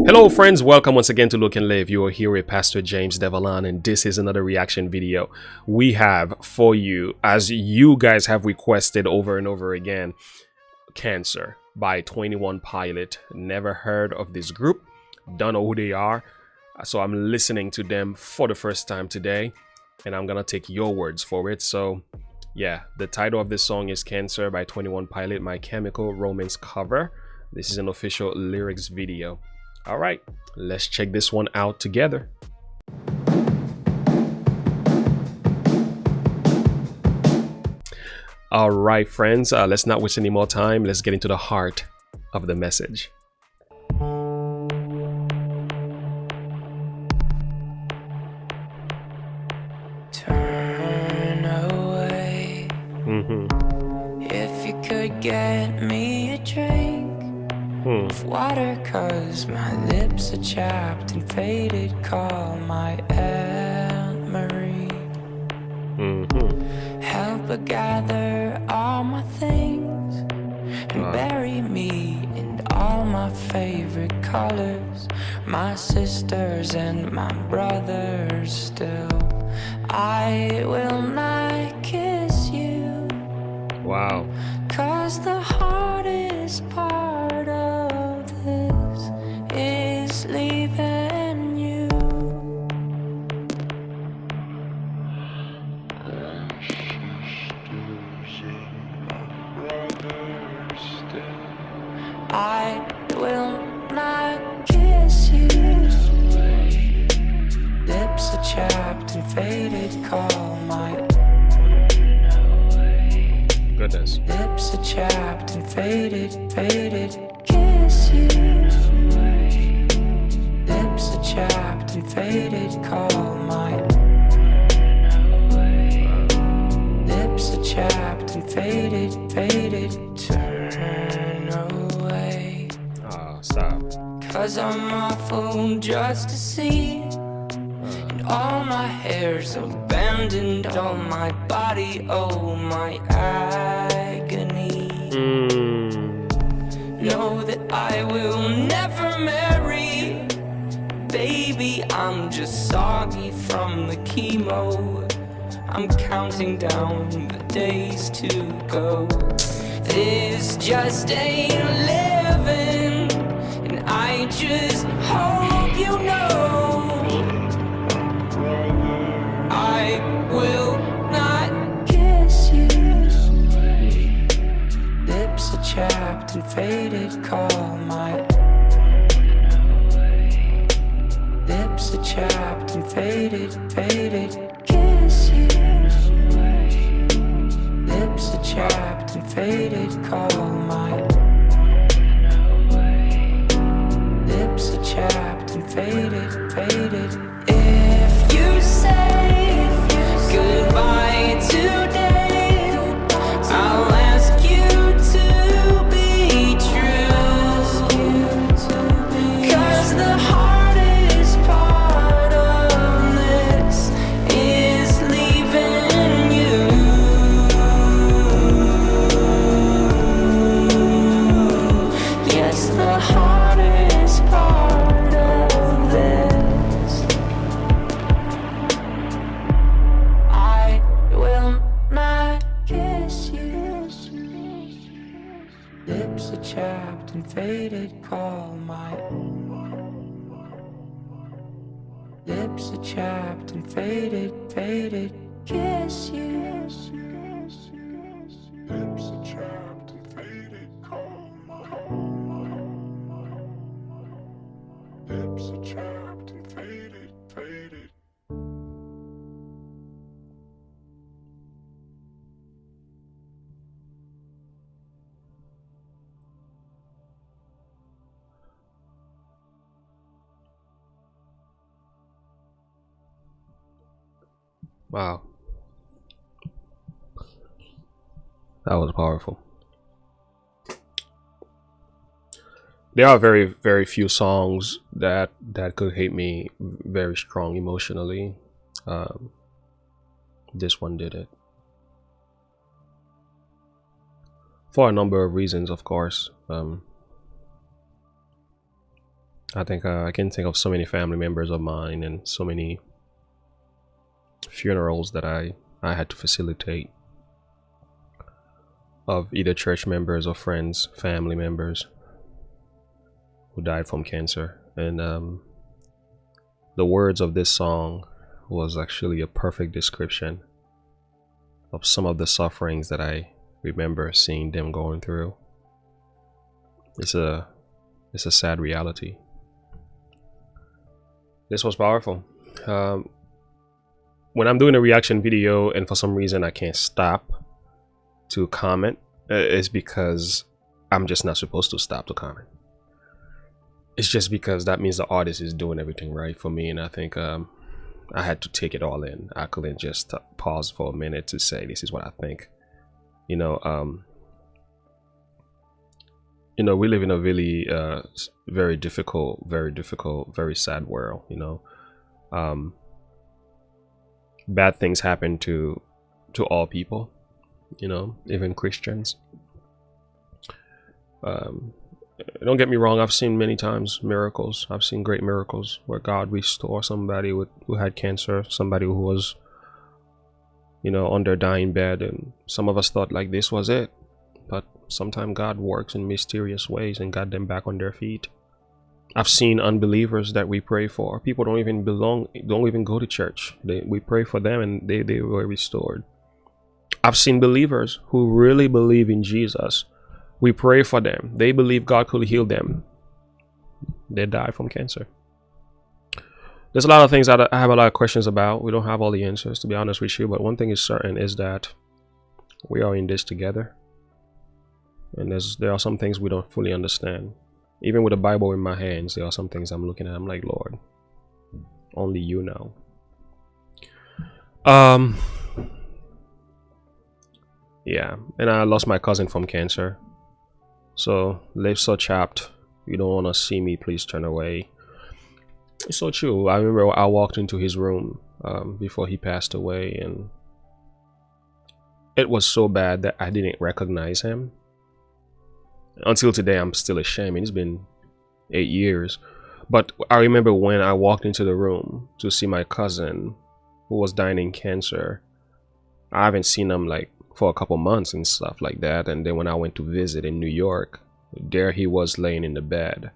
Hello friends, welcome once again to Look and Live. You are here with Pastor James Devalan, and this is another reaction video we have for you, as you guys have requested over and over again. Cancer by 21 Pilot. Never heard of this group, don't know who they are, so I'm listening to them for the first time today, and I'm gonna take your words for it. So yeah, the title of this song is Cancer by 21 Pilot, My Chemical Romance cover. This is an official lyrics video. All right, let's check this one out together. All right, friends, let's not waste any more time. Let's get into the heart of the message. Turn away. If you could get me a drink of water, 'cause my lips are chapped and faded. Call my Aunt Marie. Help her gather all my things and bury me in all my favorite colors. My sisters and my brothers still. I will not kiss you. Wow. 'Cause the hardest part of this is leaving you. I will not kiss you. Lips are chapped and faded. Call my Goodness. lips are chapped and faded, faded. Kiss you. Lips are chapped and faded. Call my lips are chapped and faded, faded. Turn away. Stop. 'Cause I'm awful just to see. And all my hair's abandoned, all my body, oh my agony. Know that I will never marry. Baby, I'm just soggy from the chemo. I'm counting down the days to go. This just ain't living, and I just hope you know I will not kiss you. Lips are chapped and faded. Call my lips are chapped and faded, faded. Kiss you. Lips are chapped and faded. Call my lips are chapped and faded, faded. If you say goodbye today, I'll ask you to be true. 'Cause the hardest part of this is leaving you. Yes, the hardest part of this. I will not kiss you. Lips are chapped and faded. Call my lips are chapped and faded, faded. Kiss you. Lips are chapped and faded. Call my lips are chapped and faded, faded. Wow. That was powerful. There are very few songs that could hit me very strong emotionally. This one did it. For a number of reasons, of course. I think I can think of so many family members of mine and so many funerals that I had to facilitate of either church members or friends, family members who died from cancer. And the words of this song was actually a perfect description of some of the sufferings that I remember seeing them going through. It's a sad reality. This was powerful. When I'm doing a reaction video and for some reason I can't stop to comment, it's because I'm just not supposed to stop to comment. It's just because that means the artist is doing everything right for me, and I think I had to take it all in. I couldn't just pause for a minute to say this is what I think. You know, we live in a really very difficult, very sad world. You know, bad things happen to all people. You know, even Christians. Don't get me wrong, I've seen many times miracles. I've seen great miracles where God restore somebody who had cancer, somebody who was, you know, on their dying bed, and some of us thought like this was it. But sometimes God works in mysterious ways and got them back on their feet. I've seen unbelievers that we pray for. People don't even go to church. We pray for them and they were restored. I've seen believers who really believe in Jesus. We pray for them. They believe God could heal them. They die from cancer. There's a lot of things that I have a lot of questions about. We don't have all the answers, to be honest with you. But one thing is certain is that we are in this together. And there are some things we don't fully understand. Even with the Bible in my hands, there are some things I'm looking at. I'm like, Lord, only you know. Yeah, and I lost my cousin from cancer. So, lips so chapped. You don't want to see me, please turn away. It's so true. I remember I walked into his room before he passed away, and it was so bad that I didn't recognize him. Until today, I'm still ashamed. It's been 8 years. But I remember when I walked into the room to see my cousin who was dying in cancer. I haven't seen him like for a couple months and stuff like that. And then when I went to visit in New York, there he was laying in the bed.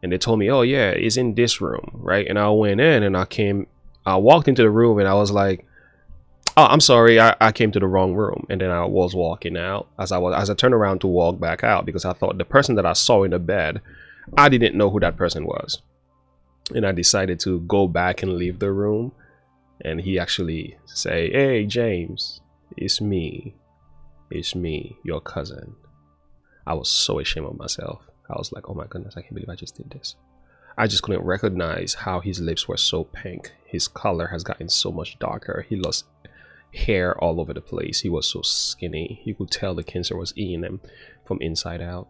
And they told me, oh yeah, he's in this room, right? And I went in and I walked into the room and I was like, oh, I'm sorry, I came to the wrong room. And then I was walking out as I turned around to walk back out, because I thought the person that I saw in the bed, I didn't know who that person was. And I decided to go back and leave the room. And he actually say, hey, James, it's me, your cousin. I was so ashamed of myself. I was like, oh my goodness, I can't believe I just did this. I just couldn't recognize how his lips were so pink. His color has gotten so much darker. He lost hair all over the place. He was so skinny. You could tell the cancer was eating him from inside out.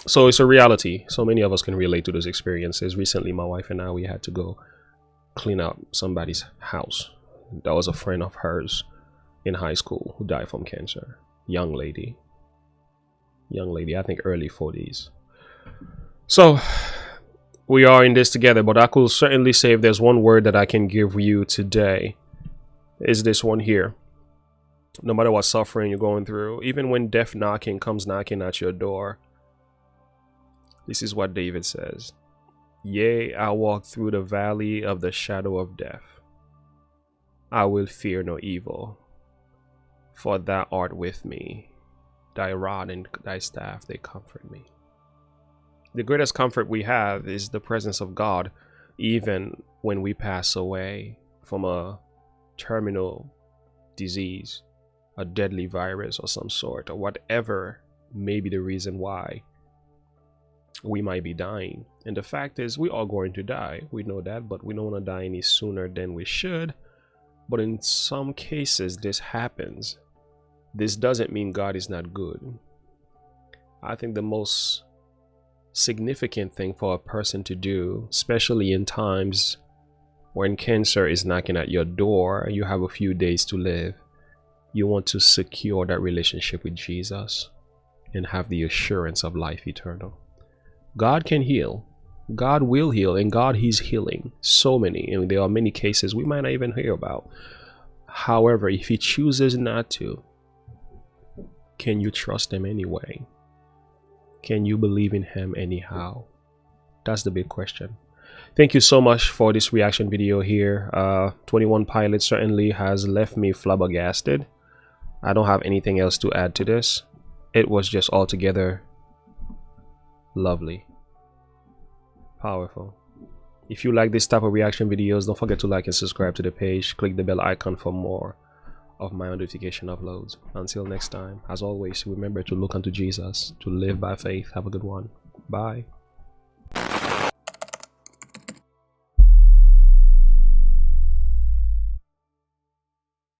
So it's a reality. So many of us can relate to those experiences. Recently, my wife and I, we had to go clean out somebody's house. That was a friend of hers in high school who died from cancer. Young lady, I think early 40s. So we are in this together, but I could certainly say if there's one word that I can give you today, is this one here. No matter what suffering you're going through, even when death comes knocking at your door, this is what David says. Yea, I walk through the valley of the shadow of death. I will fear no evil, for thou art with me. Thy rod and thy staff, they comfort me. The greatest comfort we have is the presence of God, even when we pass away from a terminal disease, a deadly virus or some sort, or whatever may be the reason why we might be dying. And the fact is, we are going to die. We know that, but we don't want to die any sooner than we should. But in some cases, this happens. This doesn't mean God is not good. I think the most significant thing for a person to do, especially in times when cancer is knocking at your door and you have a few days to live, you want to secure that relationship with Jesus and have the assurance of life eternal. God can heal. God will heal, and God is healing so many. And there are many cases we might not even hear about. However, if he chooses not to, can you trust him anyway? Can you believe in him anyhow? That's the big question. Thank you so much for this reaction video here. 21 Pilots certainly has left me flabbergasted. I don't have anything else to add to this. It was just altogether lovely. Powerful. If you like this type of reaction videos, don't forget to like and subscribe to the page. Click the bell icon for more of my notification uploads. Until next time, as always, remember to look unto Jesus, to live by faith. Have a good one. Bye.